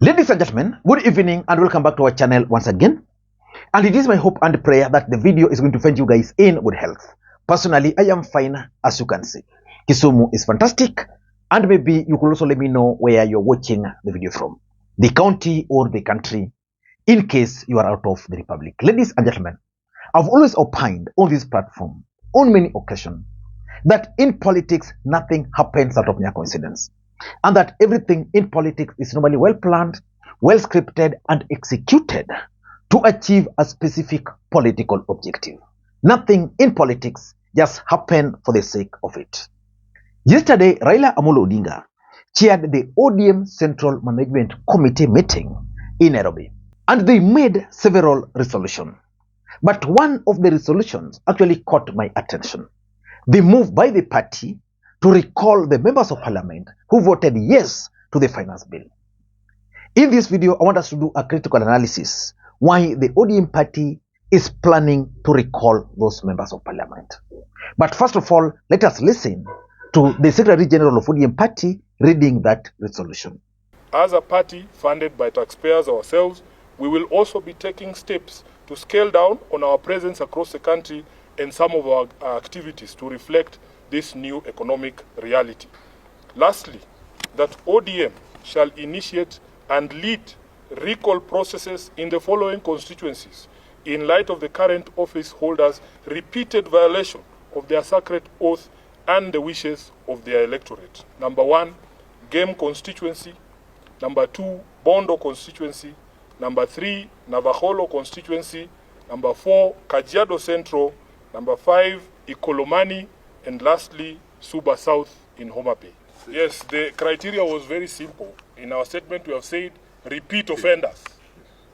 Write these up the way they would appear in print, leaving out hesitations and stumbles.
Ladies and gentlemen, good evening and welcome back to our channel once again. And it is my hope and prayer that the video is going to find you guys in good health. Personally, I am fine, as you can see. Kisumu is fantastic, and maybe you could also let me know where you're watching the video from, the county or the country, in case you are out of the republic. Ladies and gentlemen, I've always opined on this platform on many occasions that in politics nothing happens out of mere coincidence, and that everything in politics is normally well planned, well scripted, and executed to achieve a specific political objective. Nothing in politics just happens for the sake of it. Yesterday, Raila Odinga chaired the ODM Central Management Committee meeting in Nairobi, and they made several resolutions. But one of the resolutions actually caught my attention. The move by the party to recall the members of parliament who voted yes to the finance bill. In this video, I want us to do a critical analysis why the ODM party is planning to recall those members of parliament. But first of all, let us listen to the Secretary General of ODM party reading that resolution. As a party funded by taxpayers ourselves, we will also be taking steps to scale down on our presence across the country and some of our activities to reflect this new economic reality. Lastly, that ODM shall initiate and lead recall processes in the following constituencies in light of the current office holders' repeated violation of their sacred oath and the wishes of their electorate. Number 1, Game constituency. Number 2, Bondo constituency. Number 3, Navaholo constituency. Number 4, Kajiado Central. Number 5, Ikolomani. And lastly, Suba South in Homa Bay. Yes, the criteria was very simple. In our statement, we have said repeat offenders.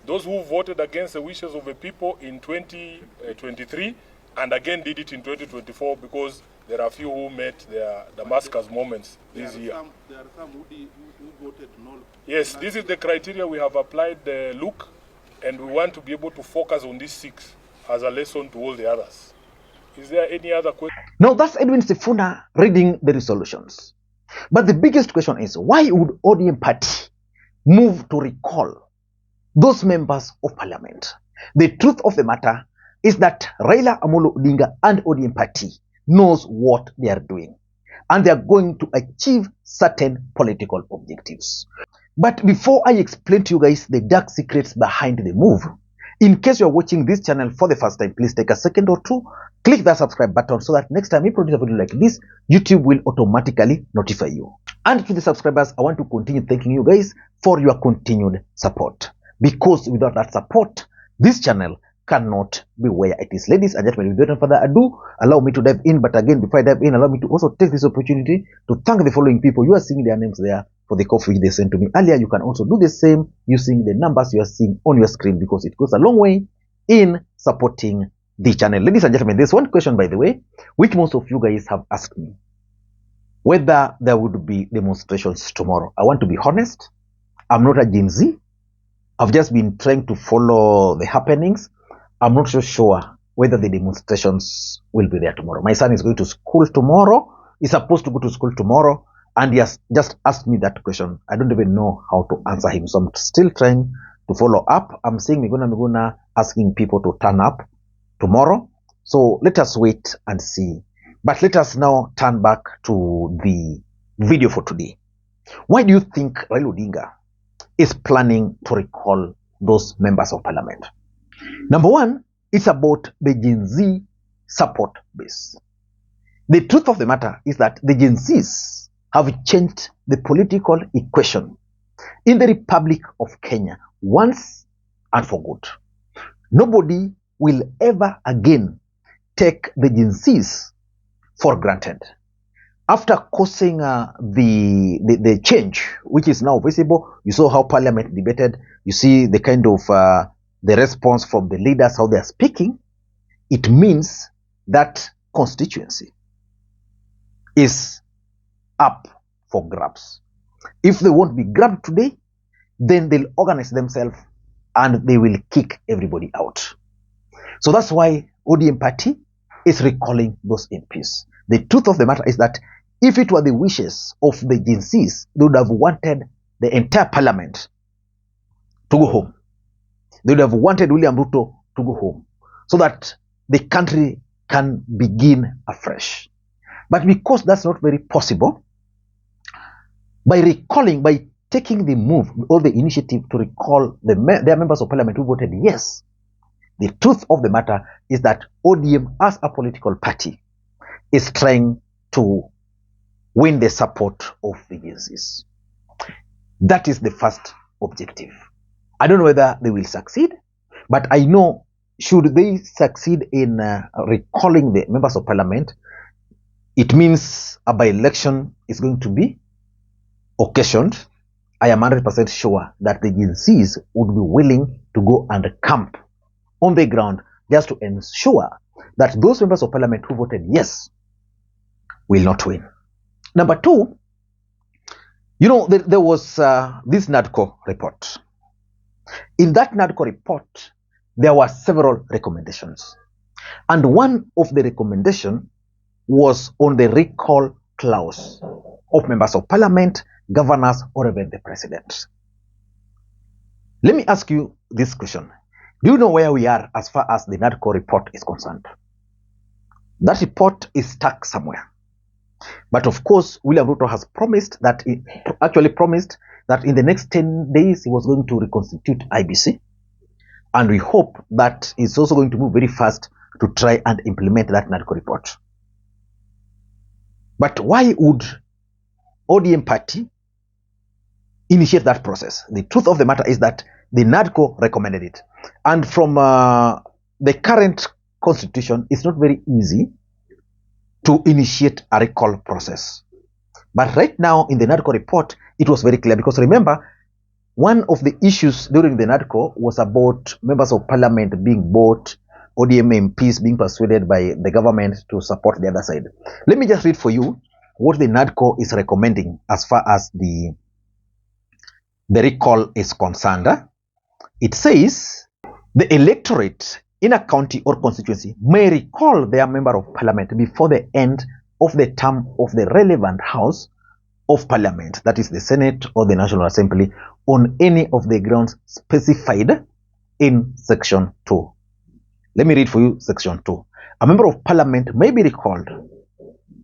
Those who voted against the wishes of the people in 2023 and again did it in 2024 because there are few who met their Damascus moments this year. There are some who voted no. Yes, this is the criteria we have applied the look, and we want to be able to focus on these 6 as a lesson to all the others. Is there any other question? Now that's Edwin Sifuna reading the resolutions. But the biggest question is, why would ODM party move to recall those members of parliament? The truth of the matter is that Raila Odinga and ODM party knows what they are doing, and they are going to achieve certain political objectives. But before I explain to you guys the dark secrets behind the move, in case you are watching this channel for the first time, please take a second or two, click that subscribe button so that next time we produce a video like this, YouTube will automatically notify you. And to the subscribers, I want to continue thanking you guys for your continued support, because without that support, this channel cannot be where it is. Ladies and gentlemen, without further ado, allow me to dive in. But again, before I dive in, allow me to also take this opportunity to thank the following people. You are seeing their names there for the coffee they sent to me earlier. You can also do the same using the numbers you are seeing on your screen, because it goes a long way in supporting the channel. Ladies and gentlemen, there's one question, by the way, which most of you guys have asked me, whether there would be demonstrations tomorrow. I want to be honest, I'm not a Gen Z. I've just been trying to follow the happenings. I'm not so sure whether the demonstrations will be there tomorrow. My son is going to school tomorrow. He's supposed to go to school tomorrow, and he has just asked me that question. I don't even know how to answer him, so I'm still trying to follow up. I'm saying Miguna asking people to turn up tomorrow. So let us wait and see. But let us now turn back to the video for today. Why do you think Raila Odinga is planning to recall those members of parliament? Number 1, it's about the Gen Z support base. The truth of the matter is that the Gen Zs have changed the political equation in the Republic of Kenya once and for good. Nobody will ever again take the Gen Zs for granted. After causing the change, which is now visible, you saw how parliament debated, you see the kind of the response from the leaders, how they are speaking. It means that constituency is up for grabs. If they won't be grabbed today, then they'll organize themselves and they will kick everybody out. So that's why ODM party is recalling those MPs. The truth of the matter is that if it were the wishes of the Gen Zs, they would have wanted the entire parliament to go home. They would have wanted William Ruto to go home so that the country can begin afresh. But because that's not very possible, by taking the move or the initiative to recall their members of parliament who voted yes, the truth of the matter is that ODM as a political party is trying to win the support of the agencies. That is the first objective. I don't know whether they will succeed, but I know should they succeed in recalling the members of parliament, it means a by-election is going to be occasioned. I am 100% sure that the agencies would be willing to go and camp on the ground just to ensure that those members of parliament who voted yes will not win. Number two, you know, there was this Nadco report. In that Nadco report, there were several recommendations. And one of the recommendations was on the recall clause of members of parliament, governors, or even the president. Let me ask you this question. Do you know where we are as far as the Nadco report is concerned? That report is stuck somewhere. But of course, William Ruto has promised that in the next 10 days he was going to reconstitute IBC. And we hope that it's also going to move very fast to try and implement that Nadco report. But why would ODM party initiate that process? The truth of the matter is that the Nadco recommended it. And from the current constitution, it's not very easy to initiate a recall process. But right now in the Nadco report, it was very clear, because remember, one of the issues during the Nadco was about members of parliament being bought, ODM MPs being persuaded by the government to support the other side. Let me just read for you what the Nadco is recommending as far as the recall is concerned. It says the electorate in a county or constituency may recall their member of parliament before the end of the term of the relevant house of parliament, that is the Senate or the National Assembly, on any of the grounds specified in section 2. Let me read for you section 2. A member of parliament may be recalled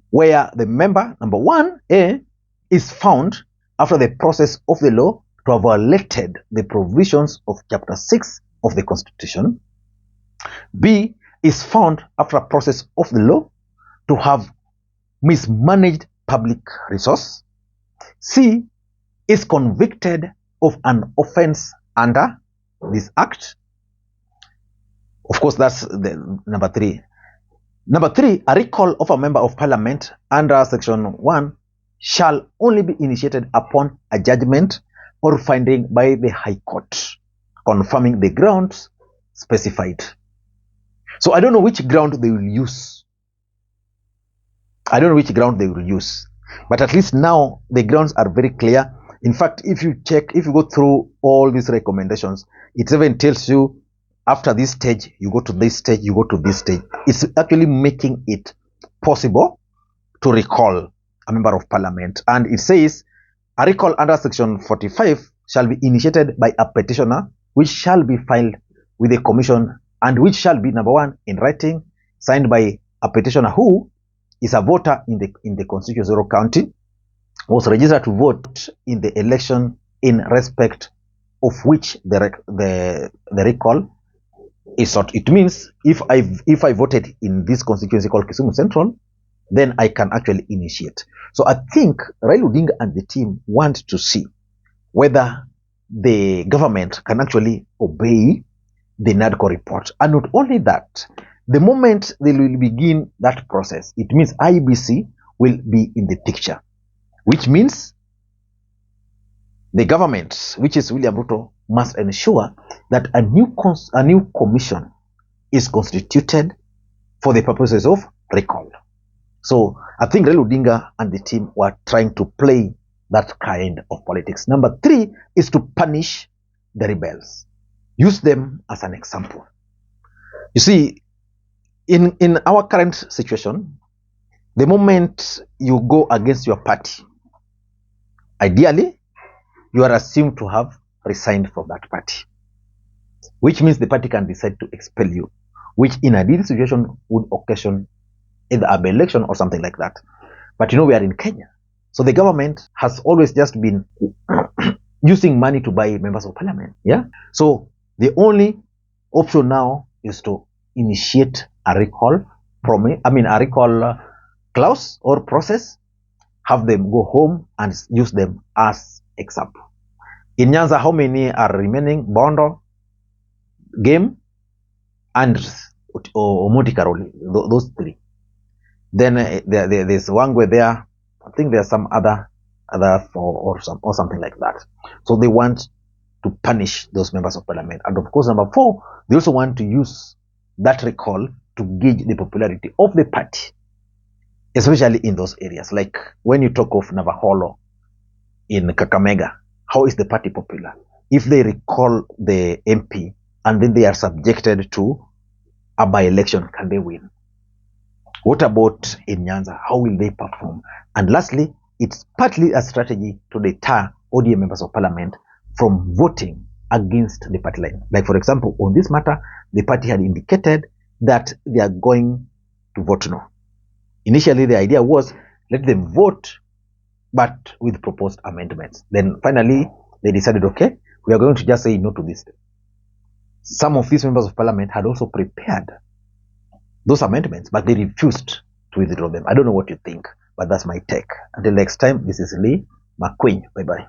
where the member, number 1A, is found after the process of the law to have violated the provisions of chapter 6 of the Constitution. B, is found after a process of the law to have mismanaged public resource. C, is convicted of an offense under this act. Of course, that's the number 3. Number 3, a recall of a member of parliament under section 1 shall only be initiated upon a judgment or finding by the High Court confirming the grounds specified. So I don't know which ground they will use. But at least now the grounds are very clear. In fact, if you go through all these recommendations, it even tells you after this stage, you go to this stage, you go to this stage. It's actually making it possible to recall a member of parliament. And it says a recall under section 45 shall be initiated by a petitioner, which shall be filed with the commission, and which shall be, number 1, in writing, signed by a petitioner who is a voter in the constituency or county, was registered to vote in the election in respect of which the recall is sought. It means if I voted in this constituency called Kisumu Central, then I can actually initiate. So I think Raila Odinga and the team want to see whether the government can actually obey the Nadco report. And not only that, the moment they will begin that process, it means IBC will be in the picture, which means the government, which is William Ruto, must ensure that a new commission is constituted for the purposes of recall. So I think Raila Odinga and the team were trying to play that kind of politics. Number 3 is to punish the rebels. Use them as an example. You see, in our current situation, the moment you go against your party, ideally, you are assumed to have resigned from that party, which means the party can decide to expel you, which in a ideal situation would occasion either a by-election or something like that. But we are in Kenya. So the government has always just been using money to buy members of parliament. Yeah. So the only option now is to initiate a recall a recall clause or process, have them go home and use them as example. In Nyanza, how many are remaining? Bondo, Game, and Omondi Karoli, those three. Then there's Wangwe there. I think there's some other four or something like that. So they want to punish those members of parliament. And of course, number 4, they also want to use that recall to gauge the popularity of the party, especially in those areas. Like when you talk of Navaholo in Kakamega, how is the party popular? If they recall the MP and then they are subjected to a by-election, can they win? What about in Nyanza? How will they perform? And lastly, it's partly a strategy to deter ODM members of parliament from voting against the party line. Like, for example, on this matter, the party had indicated that they are going to vote no. Initially, the idea was let them vote, but with proposed amendments. Then finally, they decided, okay, we are going to just say no to this. Some of these members of parliament had also prepared those amendments, but they refused to withdraw them. I don't know what you think, but that's my take. Until next time, this is Lee Makwiny. Bye-bye.